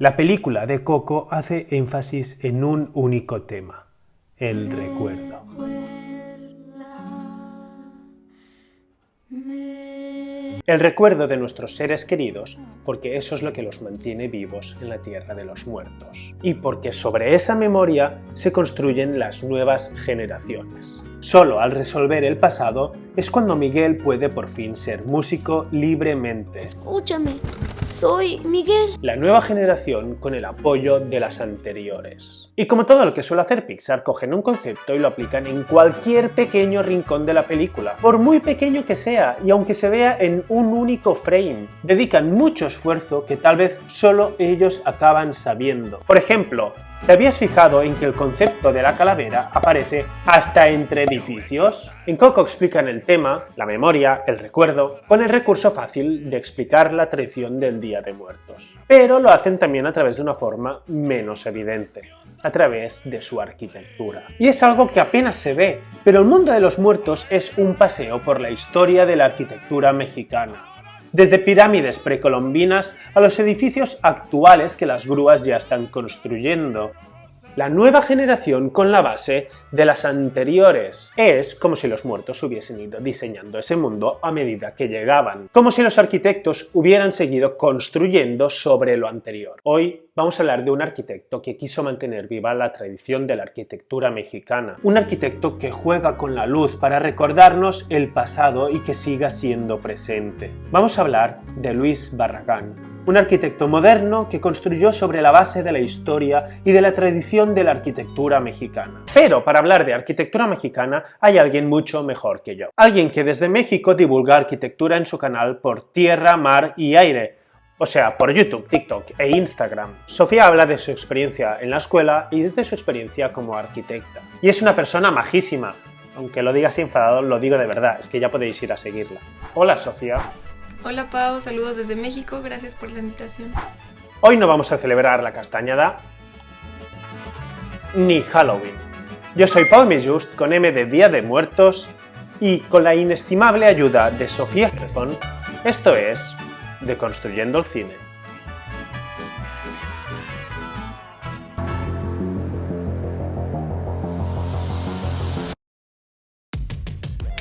La película de Coco hace énfasis en un único tema, el recuerdo. El recuerdo de nuestros seres queridos, porque eso es lo que los mantiene vivos en la tierra de los muertos. Y porque sobre esa memoria se construyen las nuevas generaciones. Solo al resolver el pasado es cuando Miguel puede por fin ser músico libremente. Escúchame, soy Miguel. La nueva generación con el apoyo de las anteriores. Y como todo lo que suele hacer Pixar, cogen un concepto y lo aplican en cualquier pequeño rincón de la película, por muy pequeño que sea y aunque se vea en un único frame. Dedican mucho esfuerzo que tal vez solo ellos acaban sabiendo. Por ejemplo, ¿te habías fijado en que el concepto de la calavera aparece hasta entre edificios? En Coco explican el tema, la memoria, el recuerdo, con el recurso fácil de explicar la tradición del Día de Muertos. Pero lo hacen también a través de una forma menos evidente, a través de su arquitectura. Y es algo que apenas se ve, pero el mundo de los muertos es un paseo por la historia de la arquitectura mexicana. Desde pirámides precolombinas a los edificios actuales que las grúas ya están construyendo. La nueva generación con la base de las anteriores. Es como si los muertos hubiesen ido diseñando ese mundo a medida que llegaban. Como si los arquitectos hubieran seguido construyendo sobre lo anterior. Hoy vamos a hablar de un arquitecto que quiso mantener viva la tradición de la arquitectura mexicana. Un arquitecto que juega con la luz para recordarnos el pasado y que siga siendo presente. Vamos a hablar de Luis Barragán. Un arquitecto moderno que construyó sobre la base de la historia y de la tradición de la arquitectura mexicana. Pero para hablar de arquitectura mexicana hay alguien mucho mejor que yo. Alguien que desde México divulga arquitectura en su canal por tierra, mar y aire. O sea, por YouTube, TikTok e Instagram. Sofía habla de su experiencia en la escuela y de su experiencia como arquitecta. Y es una persona majísima. Aunque lo diga así enfadado, lo digo de verdad. Es que ya podéis ir a seguirla. Hola, Sofía. Hola Pau, saludos desde México, gracias por la invitación. Hoy no vamos a celebrar la castañada ni Halloween. Yo soy Pau Just con M de Día de Muertos y con la inestimable ayuda de Sofía Jerezón, esto es Deconstruyendo el Cine.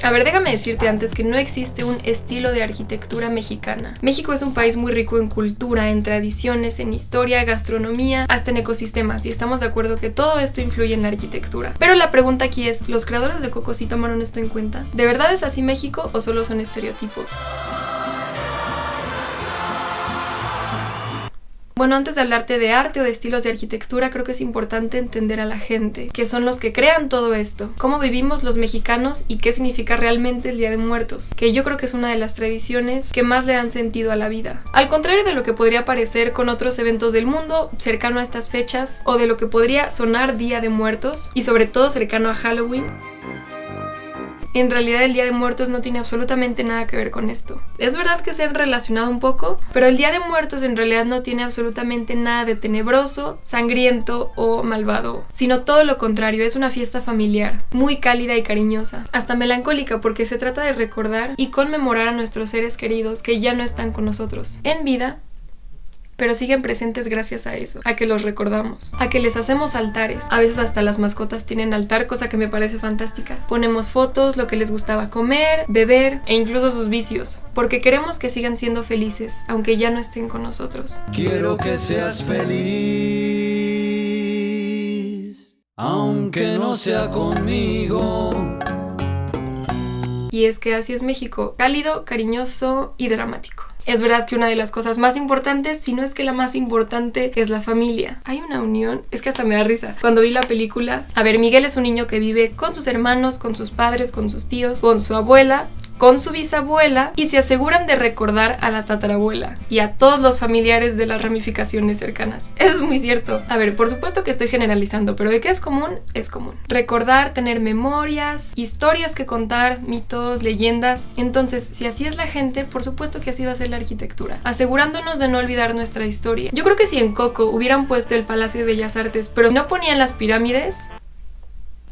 A ver, déjame decirte antes que no existe un estilo de arquitectura mexicana. México es un país muy rico en cultura, en tradiciones, en historia, gastronomía, hasta en ecosistemas, y estamos de acuerdo que todo esto influye en la arquitectura. Pero la pregunta aquí es, ¿los creadores de Coco sí tomaron esto en cuenta? ¿De verdad es así México o solo son estereotipos? Bueno, antes de hablarte de arte o de estilos de arquitectura, creo que es importante entender a la gente, que son los que crean todo esto, cómo vivimos los mexicanos y qué significa realmente el Día de Muertos, que yo creo que es una de las tradiciones que más le dan sentido a la vida. Al contrario de lo que podría parecer con otros eventos del mundo cercano a estas fechas, o de lo que podría sonar Día de Muertos, y sobre todo cercano a Halloween, en realidad el Día de Muertos no tiene absolutamente nada que ver con esto. Es verdad que se han relacionado un poco, pero el Día de Muertos en realidad no tiene absolutamente nada de tenebroso, sangriento o malvado, sino todo lo contrario, es una fiesta familiar, muy cálida y cariñosa, hasta melancólica porque se trata de recordar y conmemorar a nuestros seres queridos que ya no están con nosotros en vida, pero siguen presentes gracias a eso, a que los recordamos, a que les hacemos altares. A veces hasta las mascotas tienen altar, cosa que me parece fantástica. Ponemos fotos, lo que les gustaba comer, beber e incluso sus vicios, porque queremos que sigan siendo felices, aunque ya no estén con nosotros. Quiero que seas feliz, aunque no sea conmigo. Y es que así es México, cálido, cariñoso y dramático. Es verdad que una de las cosas más importantes, si no es que la más importante, es la familia. Hay una unión, es que hasta me da risa. Cuando vi la película, a ver, Miguel es un niño que vive con sus hermanos, con sus padres, con sus tíos, con su abuela, con su bisabuela, y se aseguran de recordar a la tatarabuela y a todos los familiares de las ramificaciones cercanas. Eso es muy cierto. A ver, por supuesto que estoy generalizando, pero de qué es común, es común. Recordar, tener memorias, historias que contar, mitos, leyendas. Entonces, si así es la gente, por supuesto que así va a ser la arquitectura, asegurándonos de no olvidar nuestra historia. Yo creo que si en Coco hubieran puesto el Palacio de Bellas Artes, pero no ponían las pirámides,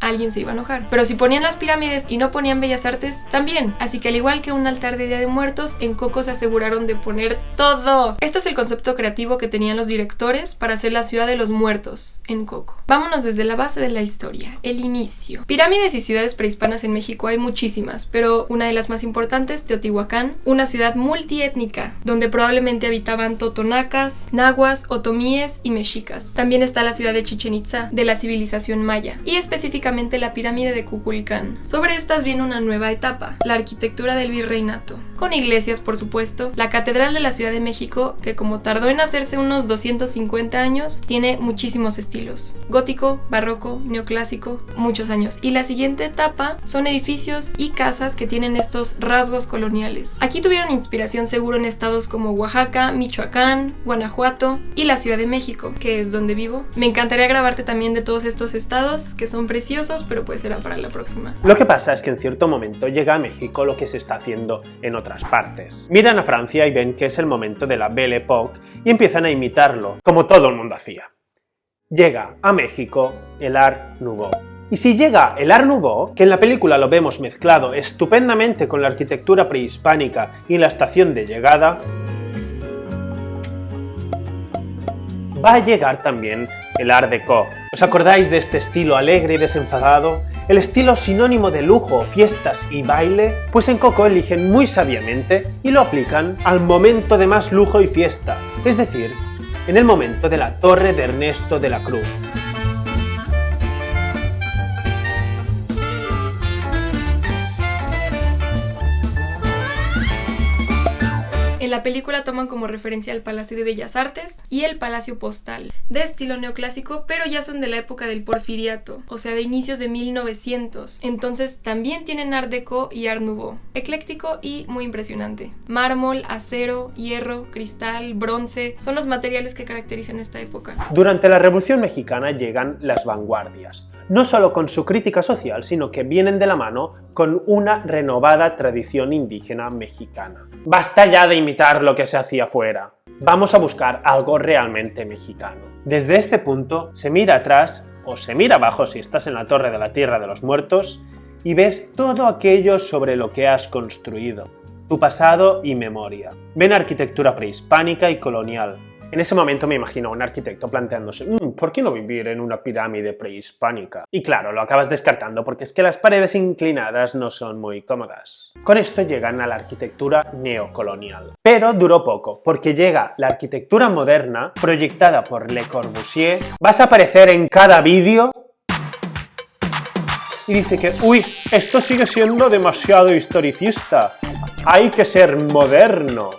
alguien se iba a enojar. Pero si ponían las pirámides y no ponían bellas artes, también. Así que al igual que un altar de Día de Muertos, en Coco se aseguraron de poner todo. Este es el concepto creativo que tenían los directores para hacer la ciudad de los muertos en Coco. Vámonos desde la base de la historia, el inicio. Pirámides y ciudades prehispanas en México hay muchísimas, pero una de las más importantes, Teotihuacán, una ciudad multiétnica, donde probablemente habitaban totonacas, nahuas, otomíes y mexicas. También está la ciudad de Chichén Itzá, de la civilización maya, y específicamente la pirámide de Kukulcán. Sobre estas viene una nueva etapa, la arquitectura del virreinato, con iglesias por supuesto, la Catedral de la Ciudad de México, que como tardó en hacerse unos 250 años, tiene muchísimos estilos, gótico, barroco, neoclásico, muchos años, y la siguiente etapa son edificios y casas que tienen estos rasgos coloniales. Aquí tuvieron inspiración seguro en estados como Oaxaca, Michoacán, Guanajuato y la Ciudad de México, que es donde vivo. Me encantaría grabarte también de todos estos estados, que son preciosos, pero pues será para la próxima. Lo que pasa es que en cierto momento llega a México lo que se está haciendo en otras partes. Miran a Francia y ven que es el momento de la Belle Époque y empiezan a imitarlo, como todo el mundo hacía. Llega a México el Art Nouveau. Y si llega el Art Nouveau, que en la película lo vemos mezclado estupendamente con la arquitectura prehispánica y la estación de llegada, va a llegar también el Art Deco. ¿Os acordáis de este estilo alegre y desenfadado? El estilo sinónimo de lujo, fiestas y baile, pues en Coco eligen muy sabiamente y lo aplican al momento de más lujo y fiesta, es decir, en el momento de la Torre de Ernesto de la Cruz. En la película toman como referencia el Palacio de Bellas Artes y el Palacio Postal, de estilo neoclásico, pero ya son de la época del Porfiriato, o sea de inicios de 1900. Entonces también tienen Art Deco y Art Nouveau, ecléctico y muy impresionante. Mármol, acero, hierro, cristal, bronce, son los materiales que caracterizan esta época. Durante la Revolución Mexicana llegan las vanguardias, no solo con su crítica social, sino que vienen de la mano con una renovada tradición indígena mexicana. Basta ya de imitar lo que se hacía fuera. Vamos a buscar algo realmente mexicano. Desde este punto, se mira atrás o se mira abajo si estás en la Torre de la Tierra de los Muertos y ves todo aquello sobre lo que has construido, tu pasado y memoria. Ven arquitectura prehispánica y colonial. En ese momento me imagino a un arquitecto planteándose, ¿por qué no vivir en una pirámide prehispánica? Y claro, lo acabas descartando porque es que las paredes inclinadas no son muy cómodas. Con esto llegan a la arquitectura neocolonial. Pero duró poco, porque llega la arquitectura moderna, proyectada por Le Corbusier. Vas a aparecer en cada vídeo y dice que, uy, esto sigue siendo demasiado historicista. Hay que ser moderno.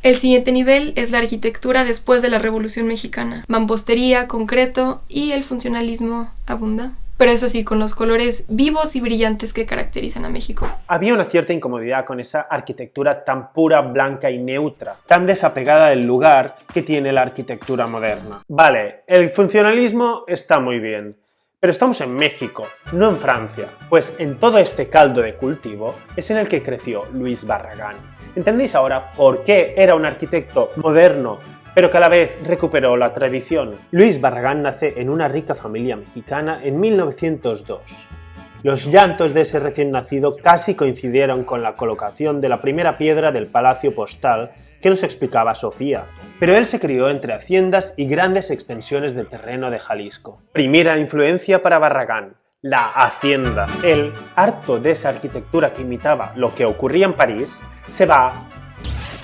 El siguiente nivel es la arquitectura después de la Revolución Mexicana. Mampostería, concreto y el funcionalismo abunda. Pero eso sí, con los colores vivos y brillantes que caracterizan a México. Había una cierta incomodidad con esa arquitectura tan pura, blanca y neutra, tan desapegada del lugar que tiene la arquitectura moderna. Vale, el funcionalismo está muy bien, pero estamos en México, no en Francia, pues en todo este caldo de cultivo es en el que creció Luis Barragán. ¿Entendéis ahora por qué era un arquitecto moderno, pero que a la vez recuperó la tradición? Luis Barragán nace en una rica familia mexicana en 1902. Los llantos de ese recién nacido casi coincidieron con la colocación de la primera piedra del Palacio Postal que nos explicaba Sofía. Pero él se crió entre haciendas y grandes extensiones de terreno de Jalisco. Primera influencia para Barragán, la hacienda. Él, harto de esa arquitectura que imitaba lo que ocurría en París, se va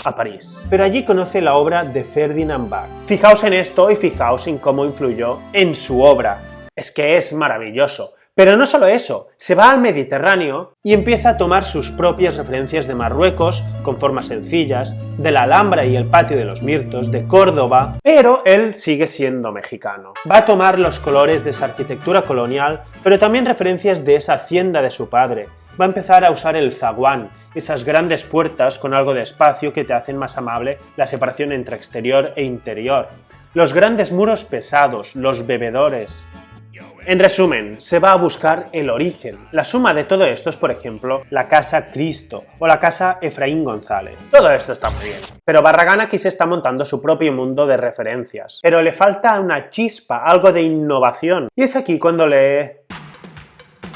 a París. Pero allí conoce la obra de Ferdinand Bach. Fijaos en esto y fijaos en cómo influyó en su obra. Es que es maravilloso. Pero no solo eso, se va al Mediterráneo y empieza a tomar sus propias referencias de Marruecos, con formas sencillas, de la Alhambra y el Patio de los Mirtos, de Córdoba, pero él sigue siendo mexicano. Va a tomar los colores de esa arquitectura colonial, pero también referencias de esa hacienda de su padre. Va a empezar a usar el zaguán, esas grandes puertas con algo de espacio que te hacen más amable la separación entre exterior e interior. Los grandes muros pesados, los bebedores. En resumen, se va a buscar el origen. La suma de todo esto es, por ejemplo, la Casa Cristo o la Casa Efraín González. Todo esto está muy bien. Pero Barragán aquí se está montando su propio mundo de referencias. Pero le falta una chispa, algo de innovación. Y es aquí cuando lee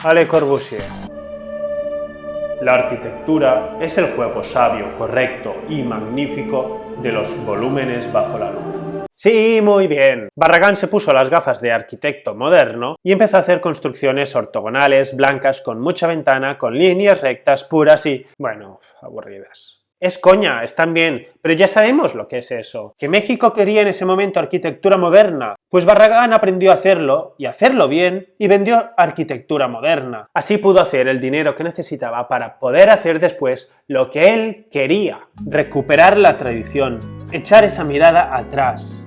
Le Corbusier. La arquitectura es el juego sabio, correcto y magnífico de los volúmenes bajo la luz. Sí, muy bien. Barragán se puso las gafas de arquitecto moderno y empezó a hacer construcciones ortogonales, blancas, con mucha ventana, con líneas rectas, puras y, bueno, aburridas. Es coña, están bien, pero ya sabemos lo que es eso. ¿Que México quería en ese momento arquitectura moderna? Pues Barragán aprendió a hacerlo, y hacerlo bien, y vendió arquitectura moderna. Así pudo hacer el dinero que necesitaba para poder hacer después lo que él quería. Recuperar la tradición, echar esa mirada atrás.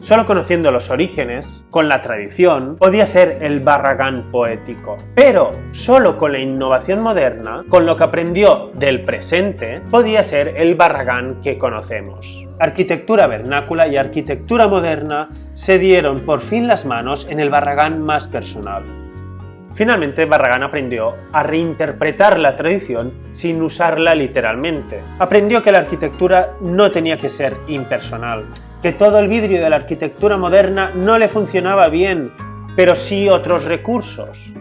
Solo conociendo los orígenes, con la tradición, podía ser el Barragán poético. Pero solo con la innovación moderna, con lo que aprendió del presente, podía ser el Barragán que conocemos. Arquitectura vernácula y arquitectura moderna se dieron por fin las manos en el Barragán más personal. Finalmente, Barragán aprendió a reinterpretar la tradición sin usarla literalmente. Aprendió que la arquitectura no tenía que ser impersonal, que todo el vidrio de la arquitectura moderna no le funcionaba bien, pero sí otros recursos.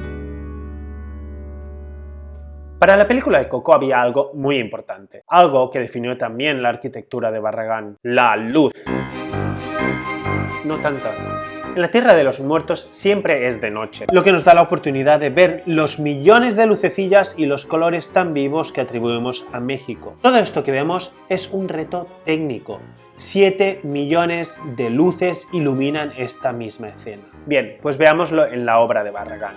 Para la película de Coco había algo muy importante, algo que definió también la arquitectura de Barragán: la luz. No tanta. En la Tierra de los Muertos siempre es de noche, lo que nos da la oportunidad de ver los millones de lucecillas y los colores tan vivos que atribuimos a México. Todo esto que vemos es un reto técnico. 7 millones de luces iluminan esta misma escena. Bien, pues veámoslo en la obra de Barragán.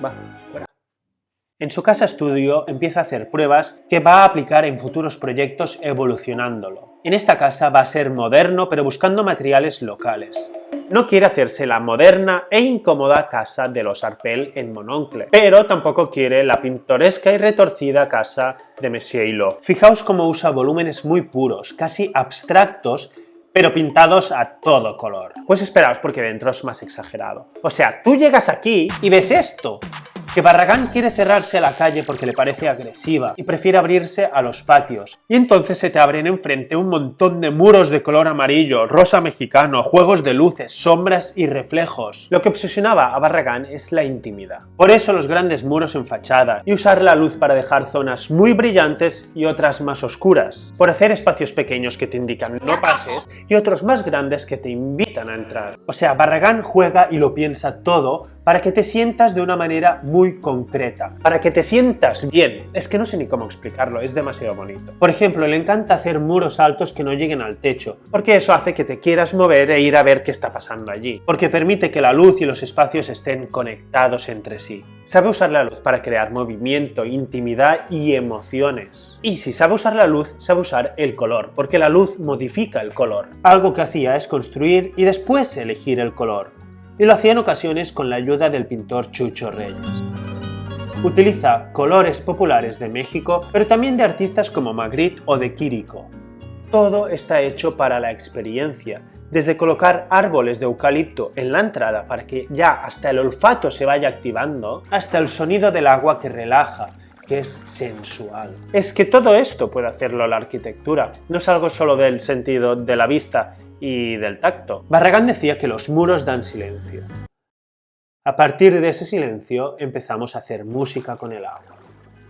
Va, fuera. En su casa estudio empieza a hacer pruebas que va a aplicar en futuros proyectos evolucionándolo. En esta casa va a ser moderno pero buscando materiales locales. No quiere hacerse la moderna e incómoda casa de los Arpel en Mononcle, pero tampoco quiere la pintoresca y retorcida casa de Monsieur Hulot. Fijaos cómo usa volúmenes muy puros, casi abstractos, pero pintados a todo color. Pues esperaos porque dentro es más exagerado. O sea, tú llegas aquí y ves esto. Que Barragán quiere cerrarse a la calle porque le parece agresiva y prefiere abrirse a los patios. Y entonces se te abren enfrente un montón de muros de color amarillo, rosa mexicano, juegos de luces, sombras y reflejos. Lo que obsesionaba a Barragán es la intimidad. Por eso los grandes muros en fachada y usar la luz para dejar zonas muy brillantes y otras más oscuras. Por hacer espacios pequeños que te indican no pases y otros más grandes que te invitan a entrar. O sea, Barragán juega y lo piensa todo para que te sientas de una manera muy concreta, para que te sientas bien. Es que no sé ni cómo explicarlo, es demasiado bonito. Por ejemplo, le encanta hacer muros altos que no lleguen al techo, porque eso hace que te quieras mover e ir a ver qué está pasando allí, porque permite que la luz y los espacios estén conectados entre sí. Sabe usar la luz para crear movimiento, intimidad y emociones. Y si sabe usar la luz, sabe usar el color, porque la luz modifica el color. Algo que hacía es construir y después elegir el color. Y lo hacía en ocasiones con la ayuda del pintor Chucho Reyes. Utiliza colores populares de México, pero también de artistas como Magritte o de Quirico. Todo está hecho para la experiencia, desde colocar árboles de eucalipto en la entrada para que ya hasta el olfato se vaya activando, hasta el sonido del agua que relaja, que es sensual. Es que todo esto puede hacerlo la arquitectura, no es algo solo del sentido de la vista y del tacto. Barragán decía que los muros dan silencio. A partir de ese silencio empezamos a hacer música con el agua.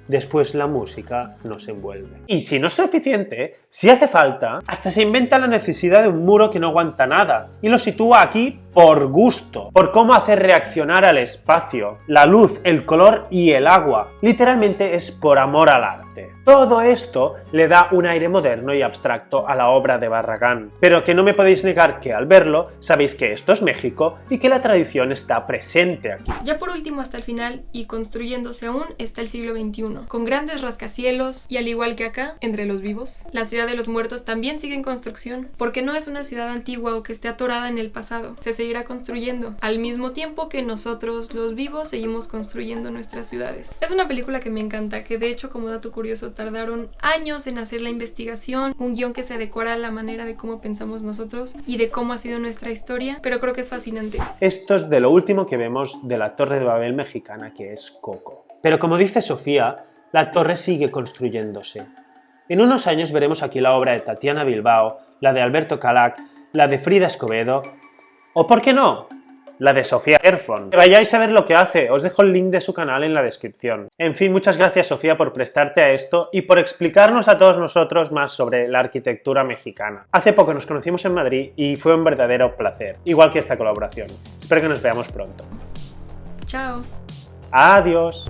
Después la música nos envuelve. Y si no es suficiente, si hace falta, hasta se inventa la necesidad de un muro que no aguanta nada y lo sitúa aquí por gusto, por cómo hacer reaccionar al espacio, la luz, el color y el agua. Literalmente es por amor al arte. Todo esto le da un aire moderno y abstracto a la obra de Barragán, pero que no me podéis negar que al verlo sabéis que esto es México y que la tradición está presente aquí. Ya por último, hasta el final y construyéndose aún, está el siglo XXI, con grandes rascacielos y al igual que acá, entre los vivos, la ciudad de los muertos también sigue en construcción, porque no es una ciudad antigua o que esté atorada en el pasado, se seguirá construyendo, al mismo tiempo que nosotros los vivos seguimos construyendo nuestras ciudades. Es una película que me encanta, que de hecho, como dato curioso, tardaron años en hacer la investigación, un guión que se adecuara a la manera de cómo pensamos nosotros y de cómo ha sido nuestra historia, pero creo que es fascinante. Esto es de lo último que vemos de la Torre de Babel mexicana, que es Coco. Pero como dice Sofía, la torre sigue construyéndose. En unos años veremos aquí la obra de Tatiana Bilbao, la de Alberto Calac, la de Frida Escobedo, o ¿por qué no?, la de Sofía Gerfon. Que vayáis a ver lo que hace, os dejo el link de su canal en la descripción. En fin, muchas gracias Sofía por prestarte a esto y por explicarnos a todos nosotros más sobre la arquitectura mexicana. Hace poco nos conocimos en Madrid y fue un verdadero placer, igual que esta colaboración. Espero que nos veamos pronto. Chao. Adiós.